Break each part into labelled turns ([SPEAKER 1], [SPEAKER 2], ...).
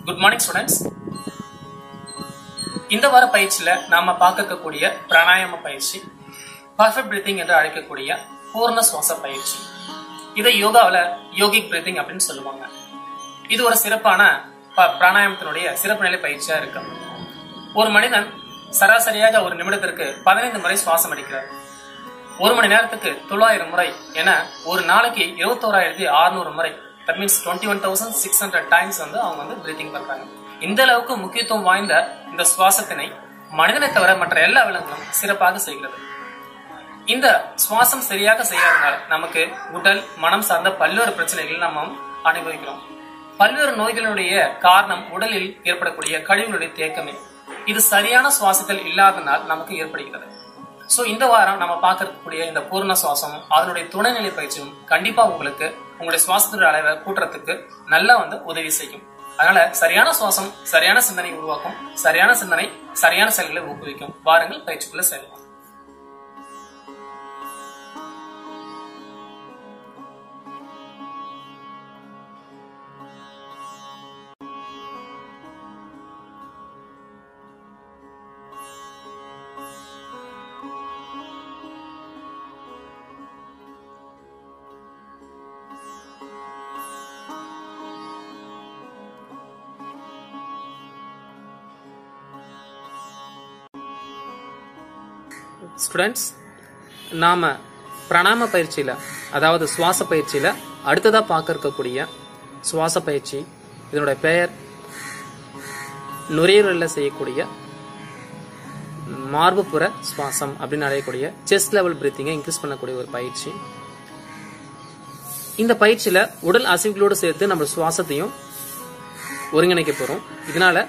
[SPEAKER 1] Good morning students. இந்த வார பயிற்சியில நாம பார்க்கக்கூடிய பிராணாயாம பயிற்சி பர்ஃபெக்ட் பிரீத்திங் என்று அழைக்கக்கூடிய பூர்ண சுவாச பயிற்சி. இதை யோகாவில யோகிக் பிரீத்திங் அப்படின்னு சொல்லுவாங்க. இது ஒரு சிறப்பான பிராணாயாமத்தினுடைய சிறப்பு நிலை பயிற்சியா இருக்கு. ஒரு மனிதன் சராசரியாக ஒரு நிமிடத்திற்கு 15 முறை சுவாசம் அடிக்கிறார். ஒரு மணி நேரத்துக்கு 900 முறை என ஒரு நாளைக்கு 21,600 முறை, that means 21,600 times அவங்க பிரீத்திங் பண்றாங்க. இந்த அளவுக்கு முக்கியத்துவம் வாய்ந்த இந்த சுவாசத்தினை மனிதனை தவிர மற்ற எல்லா விலங்குகளும் சிறப்பாக செய்கிறது. இந்த சுவாசம் சரியாக செய்யாததால் நமக்கு உடல் மனம் சார்ந்த பல்வேறு பிரச்சனைகள் நம்ம அனுபவிக்கிறோம். பல்வேறு நோய்களுடைய காரணம் உடலில் ஏற்படக்கூடிய கழிவுகளுடைய தேக்கமே. இது சரியான சுவாசத்தில் இல்லாதனால் நமக்கு ஏற்படுகிறது. சோ இந்த வாரம் நம்ம பார்க்கக்கூடிய இந்த பூர்ண சுவாசம் அதனுடைய துணைநிலை பயிற்சியும் கண்டிப்பா உங்களுக்கு உங்களுடைய சுவாசத்துடைய அளவை கூட்டுறதுக்கு நல்லா உதவி செய்யும். அதனால சரியான சுவாசம் சரியான சிந்தனை உருவாக்கும், சரியான சிந்தனை சரியான செயல்களை ஊக்குவிக்கும். வாருங்கள் பயிற்சிக்குள்ள செல்லலாம். ஸ்டூடெண்ட்ஸ், நாம பிராணாயாம பயிற்சியில அதாவது சுவாச பயிற்சியில அடுத்ததா பார்க்க இருக்கக்கூடிய சுவாச பயிற்சி, இதனுடைய பெயர் நுரையீரல்ல செய்யக்கூடிய மார்புப்புற சுவாசம் அப்படின்னு அழைக்கக்கூடிய செஸ்ட் லெவல் பிரீத்திங்கை இன்க்ரீஸ் பண்ணக்கூடிய ஒரு பயிற்சி. இந்த பயிற்சியில உடல் அசைவுகளோடு சேர்த்து நம்ம சுவாசத்தையும் ஒருங்கிணைக்க போறோம். இதனால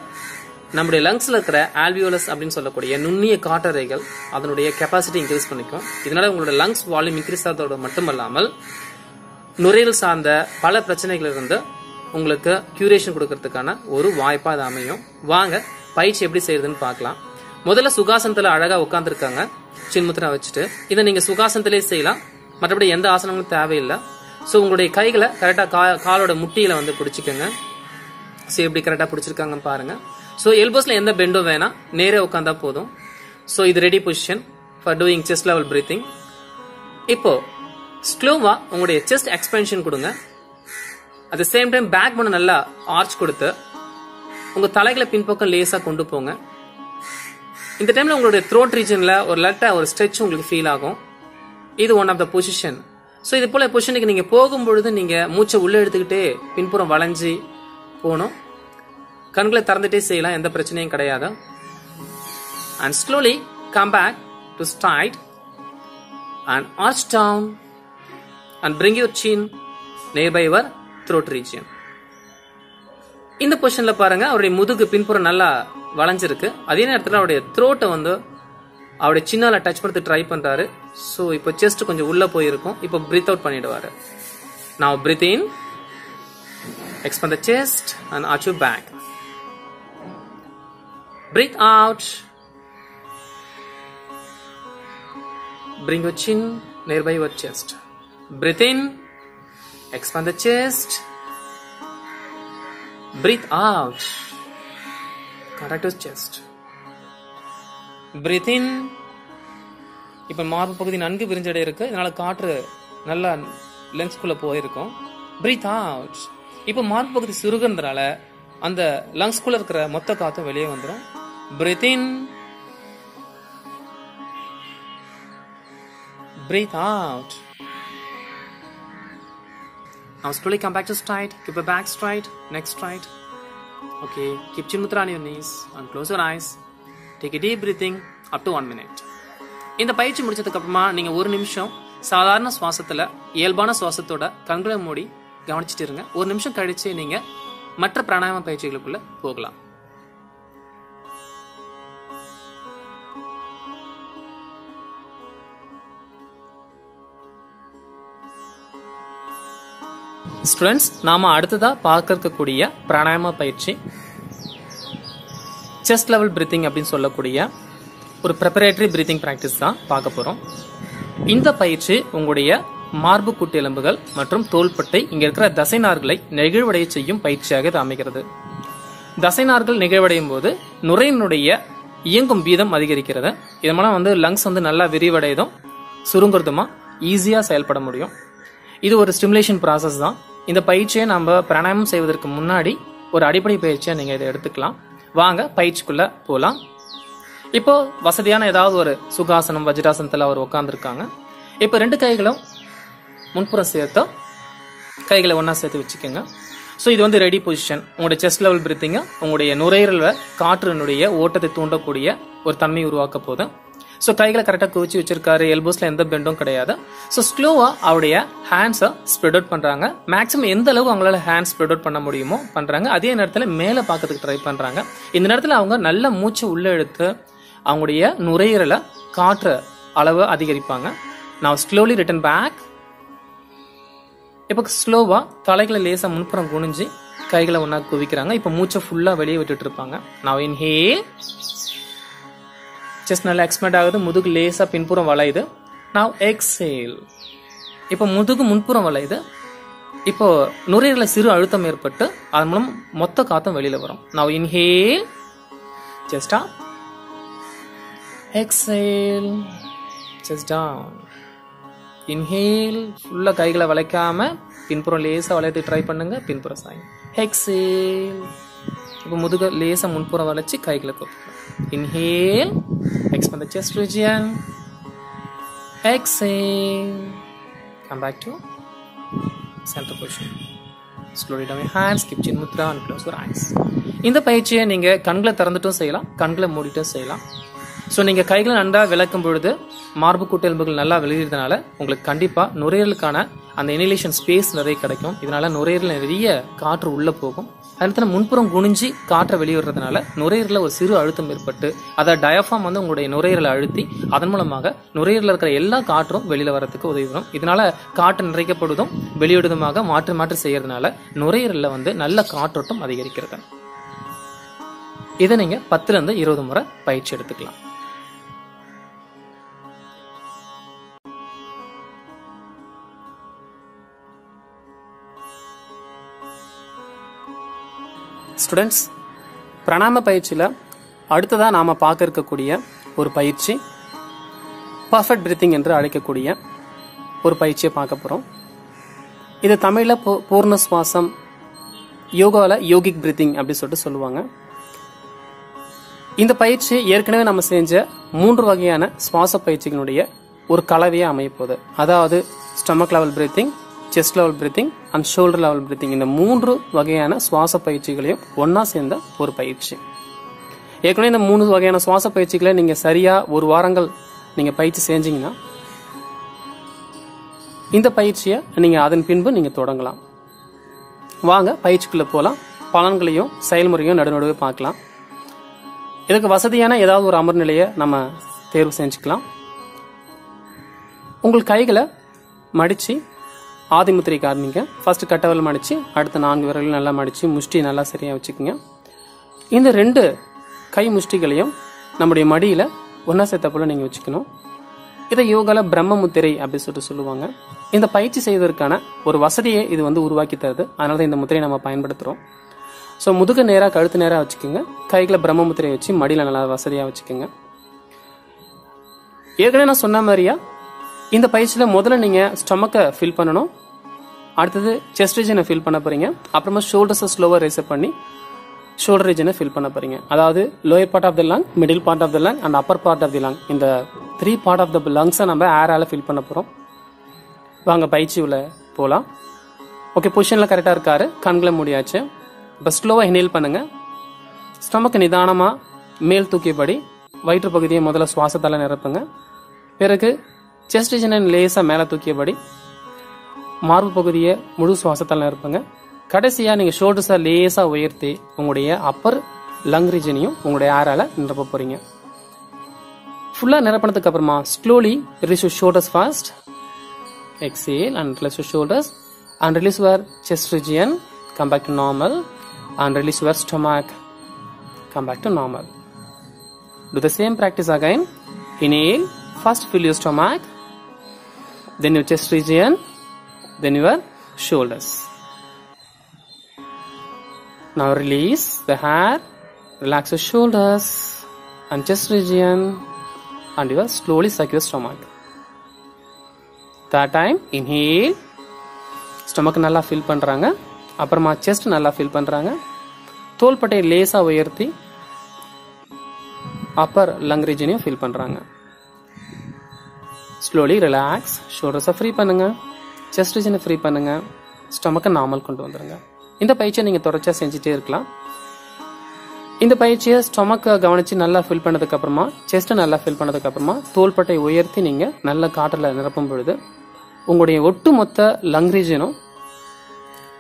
[SPEAKER 1] நம்முடைய லங்ஸ்ல இருக்கிற ஆல்வியோலஸ் அப்படின்னு சொல்லக்கூடிய நுண்ணிய காற்றறைகள் அதனுடைய கெப்பாசிட்டி இன்க்ரீஸ் பண்ணிக்கும். இதனால உங்களோட லங்ஸ் வால்யூம் இன்க்ரீஸ் ஆகிறதோட மட்டுமல்லாமல் நுரையீரல் சார்ந்த பல பிரச்சனைகள் இருந்து உங்களுக்கு கியூரேஷன் கொடுக்கறதுக்கான ஒரு வாய்ப்பா அது அமையும். வாங்க பயிற்சி எப்படி செய்யறதுன்னு பார்க்கலாம். முதல்ல சுகாசனத்துல அழகா உட்காந்துருக்காங்க, சின்முத்திரா வச்சுட்டு. இதை நீங்க சுகாசனத்திலே செய்யலாம், மற்றபடி எந்த ஆசனங்களும் தேவையில்லை. சோ உங்களுடைய கைகளை கரெக்டா காலோட முட்டியில பிடிச்சிக்கோங்க. சோ எப்படி கரெக்டா பிடிச்சிருக்காங்க பாருங்க. சோ எல்போஸ்ல எந்த பெண்டும் வேணாம், நேரே உட்காந்தா போதும். சோ இது ready position for doing chest level breathing. இப்போ ஸ்லோவா உங்களுடைய செஸ்ட் எக்ஸ்பென்ஷன் கொடுங்க. At the same time back போன நல்லா ஆர்ச் கொடுத்து உங்க தலைகளை பின்பக்கம் லேசா கொண்டு போங்க. இந்த டைம்ல உங்களுடைய த்ரோட் ரீஜன்ல ஒரு லைட்டா ஒரு ஸ்ட்ரெச் உங்களுக்கு ஃபீல் ஆகும். இது one of the position. So இது போல பொசிஷனுக்கு நீங்க போகும்பொழுது நீங்க மூச்சை உள்ள எடுத்துக்கிட்டே பின்புறம் வளைஞ்சி போகணும். கண்களை திறந்துட்டே செய்யலாம், எந்த பிரச்சனையும் கிடையாது. And slowly come back to straight and arch down and bring your chin nearby your throat region. இந்த பொசிஷன்ல பாருங்க, அவருடைய முதுகு பின்புறம் நல்லா வளைஞ்சிருக்கு. அதே நேரத்தில் அவருடைய த்ரோட்டை அவருடைய சின்னால டச் பண்ணி ட்ரை பண்றாரு. சோ இப்போ செஸ்ட் கொஞ்சம் உள்ள போயிருக்கும். இப்போ பிரீத் அவுட் பண்ணிடுவாரு. Now breathe in, expand the chest and arch your back. Breathe out. Bring your chin nearby your chest. Breathe in. Expand the chest. Breathe out. Contract your chest. Breathe in. இப்ப மார்பு பகுதி நன்கு விரிஞ்சடை இருக்கு. இதனால காற்று நல்லா லங்ஸ்குள்ள போயிருக்கும். Breathe out. இப்ப மார்பு பகுதி சுருகுறதுனால அந்த லங்ஸ்குள்ள இருக்கிற மொத்த காத்தும் வெளியே வந்துடும். Breathe in. Breathe out. Now slowly come back to straight. Keep your back straight, neck straight. Okay, keep chin mudra on your knees and close your eyes. Take a deep breathing up to 1 minute. இந்த பயிற்சி முடிச்சதுக்கு அப்புறமா நீங்க ஒரு நிமிஷம் சாதாரண சுவாசத்துல இயல்பான சுவாசத்தோட கண்களை மூடி கவனிச்சுட்டு இருங்க. ஒரு நிமிஷம் கழிச்சு நீங்க மற்ற பிராணாயாம பயிற்சிகளுக்குள்ள போகலாம். ஸ்டூடெண்ட்ஸ், நாம அடுத்ததா பார்க்க இருக்கக்கூடிய பிராணாயாம பயிற்சி செஸ்ட் லெவல் பிரீத்திங் அப்படின்னு சொல்லக்கூடிய ஒரு ப்ரிப்பரேட்டரி பிரீத்திங் பிராக்டிஸ் தான் பார்க்க போறோம். இந்த பயிற்சி உங்களுடைய மார்பு கூட்டு எலும்புகள் மற்றும் தோள்பட்டை இங்க இருக்கிற தசை நார்களை நெகிழ்வடைய செய்யும் பயிற்சியாக இது அமைகிறது. தசைநார்கள் நிகழ்வடையும் போது நுரையினுடைய இயங்கும் வீதம் அதிகரிக்கிறது. இது மூலம் வந்து லங்ஸ் வந்து நல்லா விரிவடையதும் சுருங்குறதுமா ஈஸியா செயல்பட முடியும். இது ஒரு ஸ்டிமுலேஷன் ப்ராசஸ் தான். இந்த பயிற்சியை நம்ம பிராணாயாமம் செய்வதற்கு முன்னாடி ஒரு அடிப்படை பயிற்சியை நீங்க இதை எடுத்துக்கலாம். வாங்க பயிற்சிக்குள்ள போலாம். இப்போ வசதியான ஏதாவது ஒரு சுகாசனம் வஜ்ராசனத்துல அவர் உட்கார்ந்துருக்காங்க. இப்போ 2 கைகளும் முன்புறம் சேர்த்து கைகளை ஒன்னா சேர்த்து வச்சுக்கோங்க. ஸோ இது வந்து ரெடி பொசிஷன். உங்களுடைய செஸ்ட் லெவல் பிரீத்திங்க உங்களுடைய நுரையீரல காற்றினுடைய ஓட்டத்தை தூண்டக்கூடிய ஒரு தன்மை உருவாக்க போதும். ஸோ கைகளை கரெக்டாக குவிச்சு வச்சிருக்காரு. எல்போஸ்ல எந்த பெண்டும் கிடையாது. ஸோ ஸ்லோவா அவருடைய ஹேண்ட்ஸை ஸ்ப்ரெட் அவுட் பண்றாங்க. மேக்ஸிமம் எந்த அளவுக்கு அவங்களால ஹேண்ட் ஸ்ப்ரெட் அவுட் பண்ண முடியுமோ பண்றாங்க. அதே நேரத்தில் மேலே பார்க்கறதுக்கு ட்ரை பண்றாங்க. இந்த நேரத்தில் அவங்க நல்ல மூச்சு உள்ள எடுத்து அவங்களுடைய நுரையீரல காற்று அளவு அதிகரிப்பாங்க. நான் ஸ்லோலி ரிட்டர்ன் பேக். இப்போ ஸ்லோவா தலைகளை லேசா முன்புறம் குனிஞ்சு கைகளை ஒன்னா குவிக்கிறாங்க. இப்போ மூச்சை ஃபுல்லா வெளியே விட்டுட்டு இருப்பாங்க. நான் இன்ஹேல். செஸ்ட் நல்லா எக்ஸ்பேண்ட் ஆகுது. முதுகு லேசா பின்புறம் வளையுது. நான் எக்ஸேல். இப்போ முதுகு முன்புறம் வளையுது. இப்போ நுரையீரல சிறு அழுத்தம் ஏற்பட்டு அதன் மூலம் மொத்த காத்தும் வெளியில வரும். நான் inhale. Chest up. Exhale. Chest down. Inhale. ஃபுல்லா கைகளை வளைக்காம பின்புறம் லேசா வளையத்து ட்ரை பண்ணுங்க. பின்புறம் சாய். எக்ஸேல். இப்போ முதுக லேசா முன்புறம் வளைச்சு கைகளை கூப்பிடுங்க. Inhale. Expand the chest region. Exhale. Come back to center position. Slowly down your hands. Keep chin mudra and close your eyes. இந்த பயிற்சியை நீங்க கண்களை திறந்துட்டும் செய்யலாம், கண்களை மூடிட்டும் செய்யலாம். ஸோ நீங்க கைகளை நன்றா விளக்கும் பொழுது மார்பு கூட்டு எலும்புகள் நல்லா வெளியிறதுனால உங்களுக்கு கண்டிப்பா நுரையீரலுக்கான அந்த இனிலேஷன் ஸ்பேஸ் நிறைய கிடைக்கும். இதனால நுரையீரல் நிறைய காற்று உள்ள போகும். அதனால முன்புறம் குனிஞ்சி காற்றை வெளியிடுறதுனால நுரையீரல ஒரு சிறு அழுத்தம் ஏற்பட்டு அதை டயஃபார்ம் வந்து உங்களுடைய நுரையீரலை அழுத்தி அதன் மூலமாக நுரையீரல இருக்கிற எல்லா காற்றும் வெளியில வரதுக்கு உதவி வரும். இதனால காற்று நிறைக்கப்படுவதும் வெளியிடுவதுமாக மாற்றி மாற்றி செய்யறதுனால நுரையீரல்ல வந்து நல்ல காற்றோட்டம் அதிகரிக்கிறது. இதை நீங்க 10 இருந்து 20 முறை பயிற்சி எடுத்துக்கலாம். ஸ்டூடெண்ட்ஸ், பிராணாயாம பயிற்சியில் அடுத்ததாக நாம் பார்க்க இருக்கக்கூடிய ஒரு பயிற்சி பர்ஃபெக்ட் பிரீத்திங் என்று அழைக்கக்கூடிய ஒரு பயிற்சியை பார்க்க போகிறோம். இது தமிழில் பூர்ண சுவாசம், யோகாவில் யோகிக் பிரீத்திங் அப்படி சொல்லிட்டு சொல்லுவாங்க. இந்த பயிற்சி ஏற்கனவே நம்ம செஞ்ச 3 வகையான சுவாச பயிற்சிகளுடைய ஒரு கலவையாக அமையப்போகுது. அதாவது stomach level breathing, chest level breathing and shoulder level breathing, இந்த 3 வகையான சுவாச பயிற்சிகளையும் ஒன்னா சேர்ந்த ஒரு பயிற்சி. ஏற்கனவே இந்த 3 வகையான சுவாச பயிற்சிகளை நீங்க சரியா 1 வாரங்கள் நீங்க பயிற்சி செஞ்சீங்கன்னா இந்த பயிற்சியை நீங்க அதன் பின்பு நீங்க தொடங்கலாம். வாங்க பயிற்சிக்குள்ள போலாம். பலன்களையும் செயல்முறையும் நடுநடுவே பார்க்கலாம். இதுக்கு வசதியான ஏதாவது ஒரு அமர் நிலையை நம்ம தேர்வு செஞ்சுக்கலாம். உங்கள் கைகளை மடிச்சு ஆதிமுத்திரைக்கு ஆரம்பிங்க. ஃபர்ஸ்ட் கட்டவல் மடிச்சு அடுத்த 4 விரல்கள் நல்லா மடிச்சு முஷ்டி நல்லா சரியா வச்சுக்கோங்க. இந்த 2 கை முஷ்டிகளையும் நம்முடைய மடியில ஒன்னா சேர்த்த போல நீங்க வச்சுக்கணும். இதை யோகால பிரம்ம முத்திரை அப்படின்னு சொல்லிட்டு சொல்லுவாங்க. இந்த பயிற்சி செய்வதற்கான ஒரு வசதியை இது வந்து உருவாக்கி தருது. அதனால இந்த முத்திரையை நம்ம பயன்படுத்துறோம். ஸோ முதுகு நேரா கழுத்து நேரா வச்சுக்கோங்க. கைகளை பிரம்ம முத்திரையை வச்சு மடியில நல்லா வசதியா வச்சுக்கோங்க. ஏற்கனவே நான் சொன்ன மாதிரியா இந்த பயிற்சியில முதல்ல நீங்க ஸ்டொமக்கை ஃபில் பண்ணணும். அடுத்தது செஸ்ட் ரீஜனை ஃபில் பண்ண போறீங்க. அப்புறமா ஷோல்டர்ஸை ஸ்லோவா ரேஸ் பண்ணி ஷோல்டர் ரீஜனை ஃபில் பண்ண போறீங்க. அதாவது lower part of the lung, middle part of the lung and upper part of the lung, இந்த 3 பார்ட் ஆஃப் த லங்ஸை நம்ம ஏரால ஃபில் பண்ண போறோம். வாங்க பயிற்சி உள்ள போலாம். ஓகே, பொசிஷன்ல கரெக்டா இருக்காரு. கண்களை மூடியாச்சு. இப்போ ஸ்லோவா இன்ஹேல் பண்ணுங்க. ஸ்டொமக்கு நிதானமா மேல் தூக்கியபடி வயிற்று பகுதியை முதல்ல சுவாசத்தால நிரப்புங்க. பிறகு செஸ்ட் ரீஜனை லேசா மேல தூக்கியபடி மார்பு பகுதியை முழு சுவாசத்தால் நிரப்புங்க. கடைசியா நீங்க ஷோல்டர்ஸை லேசா உயர்த்தி உங்களுடைய அப்பர் லங் ரீஜனையும் உங்களுடைய ஏரால நிரப்ப போறீங்க. ஃபுல்லா நிரப்பினதுக்கு அப்புறமா slowly release your shoulders first. Exhale and release your shoulders and release your chest region, come back to normal and release your stomach, come back to normal. Do the same practice again. Inhale, first fill your stomach, then your chest region, then your shoulders. Now release the hair, relax your shoulders and chest region, and you will slowly suck your stomach. That time inhale, stomach நல்லா fill பண்றாங்க. அப்புறமா chest நல்லா fill பண்றாங்க. தோள்பட்டை லேசா உயர்த்தி upper lung region fill பண்றாங்க. Slowly relax, shoulders free பண்ணுங்க, chest region free பண்ணுங்க, stomach நார்மல் கொண்டு வந்துருங்க. இந்த பயிற்சியை நீங்க தொடர்ச்சியா செஞ்சுட்டே இருக்கலாம். இந்த பயிற்சியை ஸ்டொமக் கவனிச்சு நல்லா ஃபில் பண்ணதுக்கு அப்புறமா, செஸ்ட் நல்லா ஃபில் பண்ணதுக்கு அப்புறமா தோள்பட்டை உயர்த்தி நீங்க நல்ல காற்றுல நிரப்பும் பொழுது உங்களுடைய ஒட்டுமொத்த லங் ரீஜனும்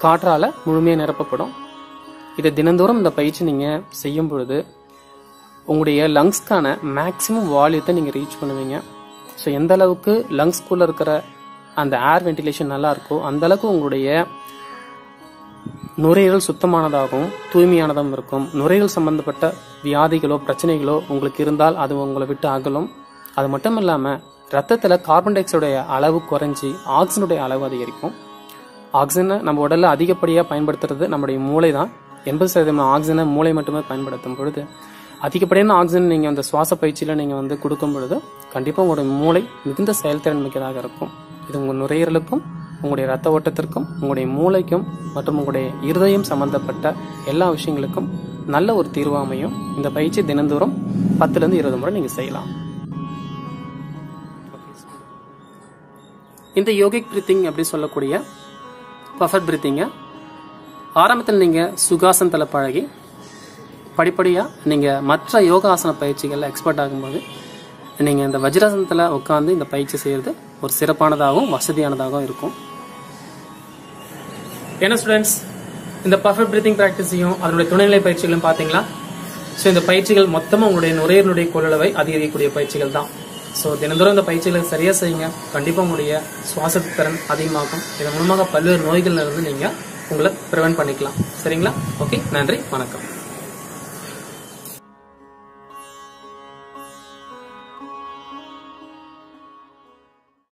[SPEAKER 1] காற்றால முழுமையா நிரப்பப்படும். இதை தினந்தோறும் இந்த பயிற்சி நீங்க செய்யும் பொழுது உங்களுடைய லங்ஸ்க்கான மேக்சிமம் வால்யூத்தை நீங்க ரீச் பண்ணுவீங்க. ஸோ எந்த அளவுக்கு லங்ஸ்குள்ள இருக்கிற அந்த ஏர் வென்டிலேஷன் நல்லா இருக்கோ அந்த அளவுக்கு உங்களுடைய நுரையீரல் சுத்தமானதாகவும் தூய்மையானதாகவும் இருக்கும். நுரையீரல் சம்பந்தப்பட்ட வியாதிகளோ பிரச்சனைகளோ உங்களுக்கு இருந்தால் அது உங்களை விட்டு அகலும். அது மட்டும் இல்லாம ரத்தத்துல கார்பன் டை ஆக்சைடுடைய அளவு குறைஞ்சி ஆக்சிஜனுடைய அளவு அதிகரிக்கும். ஆக்சிஜனை நம்ம உடல்ல அதிகப்படியா பயன்படுத்துறது நம்முடைய மூளை தான். 80% ஆக்சிஜனை மூளை மட்டுமே பயன்படுத்தும் பொழுது அதிகப்படியான ஆக்சிஜன் நீங்க அந்த சுவாச பயிற்சியில நீங்க கொடுக்கும் பொழுது கண்டிப்பா உங்களுடைய மூளை மிகுந்த செயல்திறன் மிக்கதாக இருக்கும். இது உங்க நுரையீரலுக்கும் உங்களுடைய ரத்த ஓட்டத்திற்கும் உங்களுடைய மூளைக்கும் மற்றும் உங்களுடைய இருதயம் சம்பந்தப்பட்ட எல்லா விஷயங்களுக்கும் நல்ல ஒரு தீர்வு அமையும். இந்த பயிற்சி தினந்தோறும் 10 to 20 முறை நீங்க செய்யலாம். இந்த யோகிக் பிரீத்திங் அப்படி சொல்லக்கூடிய பஃபட் பிரீத்திங்க ஆரம்பத்தில் நீங்க சுகாசனத்துல பழகி படிப்படியா நீங்க மற்ற யோகாசன பயிற்சிகள்ல எக்ஸ்பர்ட் ஆகும்போது நீங்க இந்த வஜ்ராசனத்துல உட்கார்ந்து இந்த பயிற்சி செய்யறது ஒரு சிறப்பானதாகவும் வசதியானதாகவும் இருக்கும். என்ன ஸ்டூடெண்ட்ஸ், இந்த பர்ஃபெக்ட் பிரீத்திங் பிராக்டிஸையும் அதனுடைய துணைநிலை பயிற்சிகளும் பாத்தீங்களா? ஸோ இந்த பயிற்சிகள் மொத்தமா உங்களுடைய நுரையீரலுடைய கொள்ளளவை அதிகரிக்கக்கூடிய பயிற்சிகள் தான். ஸோ தினந்தோறும் இந்த பயிற்சிகளை சரியா செய்யுங்க. கண்டிப்பா உங்களுடைய சுவாச திறன் அதிகமாகும். இதன் மூலமாக பல்வேறு நோய்கள் இருந்து நீங்க உங்களை ப்ரிவென்ட் பண்ணிக்கலாம். சரிங்களா? ஓகே, நன்றி, வணக்கம்.